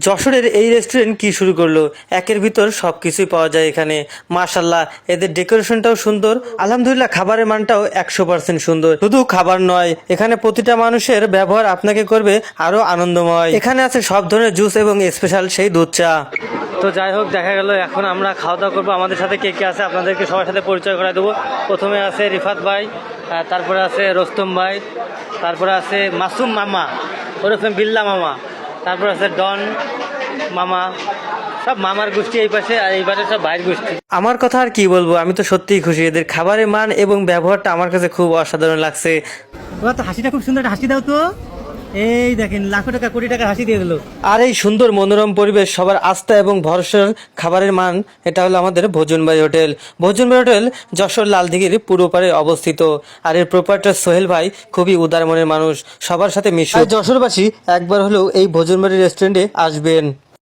যশোরের এই রেস্টুরেন্ট কি শুরু করলো, একের ভিতর সবকিছুই পাওয়া যায় এখানে। মাশাল্লাহ, এদের ডেকোরেশনটাও সুন্দর, আলহামদুলিল্লাহ খাবারের মানটাও 100% সুন্দর। শুধু খাবার নয়, এখানে প্রতিটা মানুষের ব্যবহার আপনাকে করবে আরো আনন্দময়। এখানে আছে সব ধরনের জুস এবং স্পেশাল সেই দুধ চা। তো যাই হোক, দেখা গেল এখন আমরা খাওয়া দাওয়া করবো। আমাদের সাথে কে কে আছে আপনাদেরকে সবার সাথে পরিচয় করে দেবো। প্রথমে আছে রিফাত ভাই, তারপরে আছে রোস্তম ভাই, তারপরে আছে মাসুম মামা ওরকম বিল্লা মামা, তারপর আছে ডন মামা। সব মামার গোষ্ঠী এই পাশে, আর এই পাশে সব ভাইয়ের গোষ্ঠী। আমার কথা আর কি বলবো, আমি তো সত্যিই খুশি। এদের খাবারের মান এবং ব্যবহারটা আমার কাছে খুব অসাধারণ লাগছে। ওরা তো হাসিটা খুব সুন্দর, হাসি দাও তো। এই দেখেন, লাখো টাকা কোটি টাকা হাসি দিয়ে দিল। আর এই সুন্দর মনোরম পরিবেশ, সবার আস্থা এবং ভরসার খাবারের মান, এটা হলো আমাদের ভোজনবাড়ি হোটেল। ভোজনবাড়ি হোটেল যশোর লালদিঘির পূর্ব পারে অবস্থিত। আর এর প্রোপাইটার সোহেল ভাই খুবই উদার মনের মানুষ, সবার সাথে মিশুক। যশোরবাসী একবার হলেও এই ভোজনবাড়ি রেস্টুরেন্টে আসবেন।